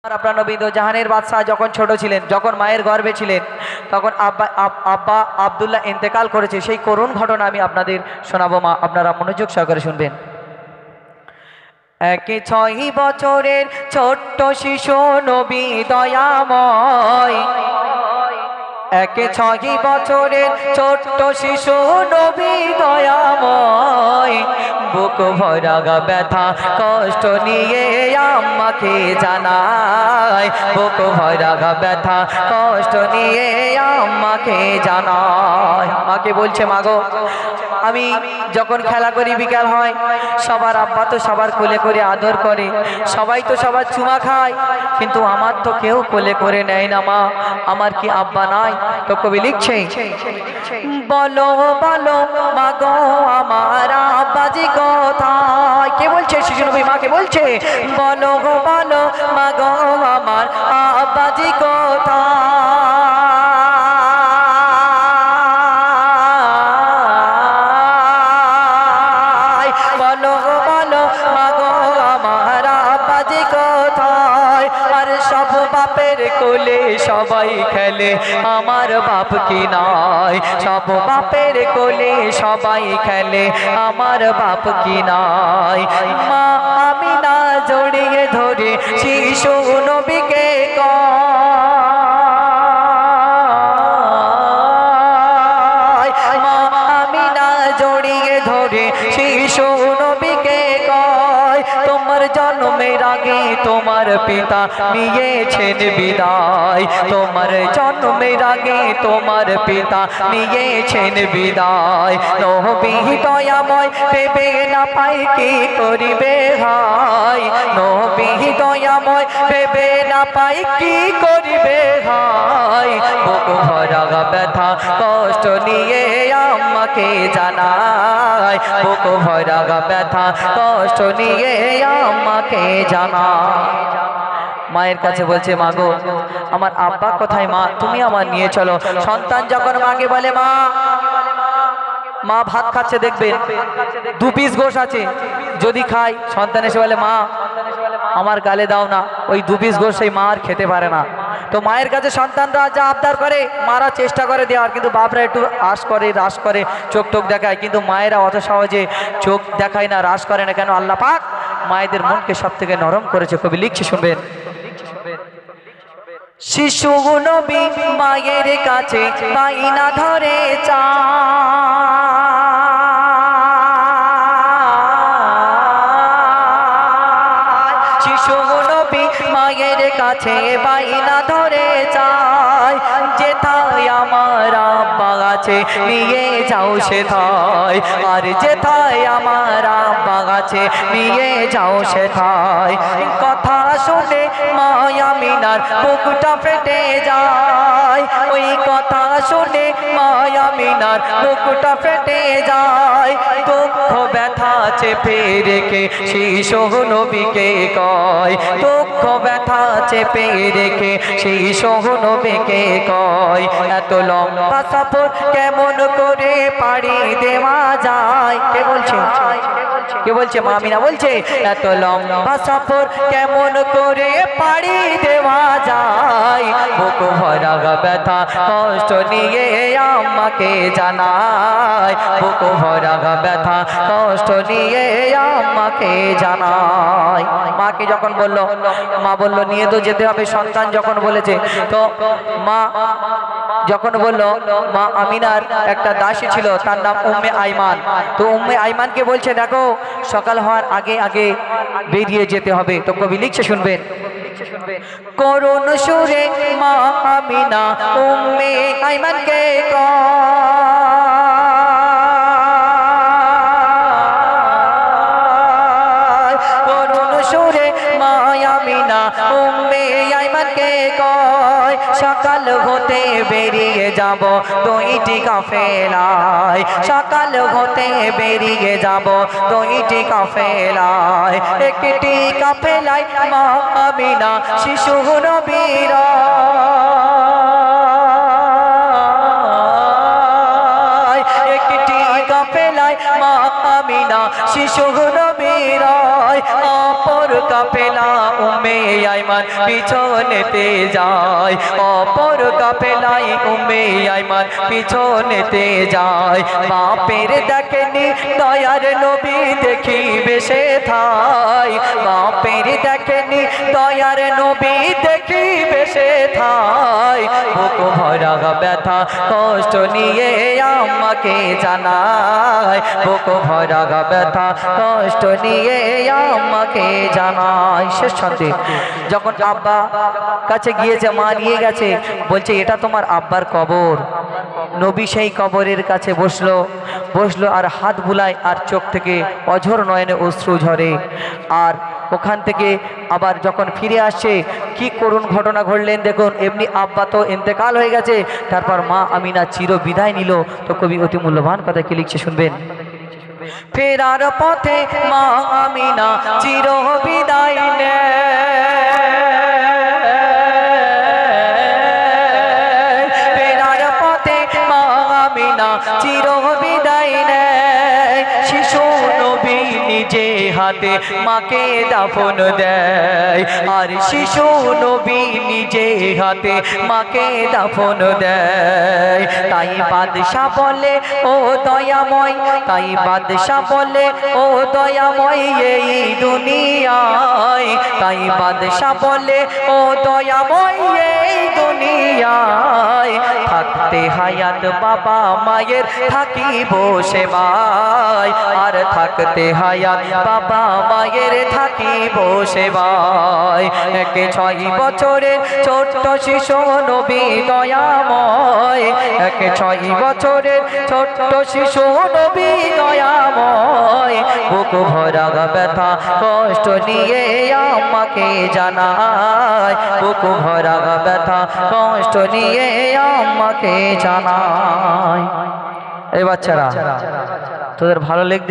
আপনার নবী দো জাহানের বাদশাহ যখন ছোট ছিলেন, যখন মায়ের গর্ভে ছিলেন, তখন আব্বা আব্দুল্লাহ ইন্তেকাল করেছে। সেই করুণ ঘটনা আমি আপনাদের শোনাবো, মা আপনারা মনোযোগ সহকারে শুনবেন। একে 6 বছরের ছোট্ট শিশু নবী দয়াময়, একে 6 বছরের ছোট্ট শিশু নবী দয়াময়, বুক ভরা ব্যথা কষ্ট নিয়ে আম্মাকে জানায়, বুক ভরা ব্যথা কষ্ট নিয়ে আম্মাকে জানায়। মাকে বলছে, মাগো আমি যখন খেলা করি বিকাল হয়, সবার আব্বা তো সবার কোলে করে আদর করে, সবাই তো সবার চুমা খায়, কিন্তু আমার তো কেউ কোলে করে নেয় না মা, আমার কি আব্বা নাই? তো কবি লিখছে, বলো বলো মাগো আমার আব্বাজি কোথায়। কে বলছে? শিশু নবী মাকে বলছে, বলো গো বলো মাগো আমার আব্বাজি কোথায়, বলো গো বলো মাগো আমার আব্বাজি কোথায়। আর সব বাপের কোলে সবাই খেলে, আমার বাপ কি নাই? সব বাপের কোলে সবাই খেলে, আমার বাপ কি নাই? মা আমিনা জড়িয়ে ধরে শিশু নবীকে কয়, মা আমিনা জড়িয়ে ধরে শিশু নবীকে কয়, তোমার জন্মের আগে তোমার পিতা নিয়েছেন বিদায়, তোমার জন্মের আগে তোমার পিতা নিয়েছেন বিদায়। নবী দয়াময় ভেবে না পাই কি করিবে হায়, নবী দয়াময় ভেবে না পাই কি করিবে হায়, বুক ভরা ব্যথা কষ্ট নিয়ে আম্মাকে জানায়, বুক ভরা ব্যথা কষ্ট নিয়ে আম্মাকে জানায়। মায়ের কাছে বলছে, মাগো আমার আব্বা কোথায়? মা তুমি আমার নিয়ে চলো। সন্তান যখন মাকে বলে, মা মা ভাত খাচ্ছে, দেখবেন 2 পিস গোশ আছে, যদি খাই, সন্তান এসে বলে, মা আমার গালে দাও না, ওই 2 পিস গোশ সেই মা আর খেতে পারে না। তো মায়ের কাছে সন্তানরা যা আবদার করে মারা চেষ্টা করে দেওয়ার, কিন্তু বাপরা একটু আশ করে রাশ করে চোখ টোক দেখায়, কিন্তু মায়েরা অত সহজে চোখ দেখায় না, রাশ করে না। কেন? আল্লাহ পাক মায়েদের মনকে সব থেকে নরম করেছে। কবি লিখছে, শুনবেন। শিশু নবী মায়ের কাছে বাইনা ধরে চায়, শিশু নবী মায়ের কাছে বাইনা ধরে চায়, যেথায় আমার আব্বা আছে নিয়ে যাও সেথায়, আর যেথায় আমার আব্বা আছে নিয়ে যাও সেথায়। কথা শুনে মা আমিনার বুকটা ফেটে যায়, ওই কথা শুনে মা আমিনার বুকটা ফেটে যায়, দুঃখ ব্যথা চেপে রেখে শিশু নবীকে কয়, দুঃখ ব্যথা চেপে রেখে শিশু নবীকে কয়, এত লম্বা সফর কেমন করে পাড়ি দেওয়া যায়? কে বলছে? কে বলছে? মা আমিনা বলছে, এত লম্বা সফর কেমন করে পাড়ি দেওয়া যায়, বুক ভরা ব্যথা কষ্ট নিয়ে আম্মাকে জানায়, বুক ভরা ব্যথা কষ্ট নিয়ে আম্মাকে জানায়। মাকে যখন বললো, মা বললো নিয়ে তো যেতে হবে। সন্তান যখন বলেছে, তো মা যখন বললো, মা আমিনার একটা দাসী ছিল, তার নাম উম্মে আইমান। তো উম্মে আইমানকে বলছে, দেখো সকাল হওয়ার আগে আগে বেরিয়ে যেতে হবে। তো কবি লিখছে, শুনবেন। করুণ সুরে মা আমিনা উম্মে আইমানকে কয়, করুণ সুরে মা আমিনা উম্মে আইমানকে কয়, সকাল হতে বেরিয়ে যাব 2টি কাফেলায়, সকাল হতে বেরিয়ে যাব 2টি কাফেলায়, একটি কাফেলায় মা আমিনা শিশু নবীর, একটি কাফেলায় মা আমিনা শিশু নবীর, অপর কাফেলা উম্মে আইমান পিছনেতে যায়, অপর কাফেলাই উম্মে আইমান পিছনেতে যায়। বাপের দেখেনি দয়ার নবী দেখিবে সেথায়, বাপের দেখেনি দয়ার নবী দেখিবে সেথায়। বুক ভরা ব্যথা কষ্ট নিয়ে আমাকে জানায়, বুক ভরা ব্যথা কষ্ট নিয়ে আমাকে জানায়। শেষ শান্তি যখন আব্বা কাছে গিয়েছে, মা নিয়ে গেছে, বলছে এটা তোমার আব্বার কবর। নবী সেই কবরের কাছে বসলো আর হাত বুলায়, আর চোখ থেকে অঝর নয়নে অশ্রু ঝরে। আর ওখান থেকে আবার যখন ফিরে আসছে, কি করুণ ঘটনা ঘটলেন দেখুন। এমনি আব্বা তো ইন্তেকাল হয়ে গেছে, তারপর মা আমিনা চির বিদায় নিল। তো কবি অতি মূল্যবান কথা কি লিখছে শুনবেন। ফেরার পথে মা আমিনা চির বিদায় নেয়, ফেরার পথে মা আমিনা চির বিদায় নেয়। শিশু নবী নিজে হাতে মাকে দাফন দেয়, আর শিশু নবী নিজে হাতে মাকে দাফন দেয়। তাই বাদশা বলে ও দয়াময়, তাই বাদশা বলে ও দয়াময় এই দুনিয়ায়, তাই বাদশা বলে ও দয়াময় এই দুনিয়ায়। থাকতে হায়াত বাবা মায়ের থাকিব সেবায়, আর থাকতে হায়াত বাবা মায়ের থাকিব সেবায়। একে 6 বছরের ছোট্ট শিশু নবী দয়াময়, একে 6 বছরের ছোট্ট শিশু নবী দয়াময়। বুক ভরা ব্যথা কষ্ট নিয়ে আমাকে জানায়, বুক ভরা ব্যথা কষ্ট নিয়ে আমাকে জানায়। এই বাচ্চারা তোদের ভালো লেগে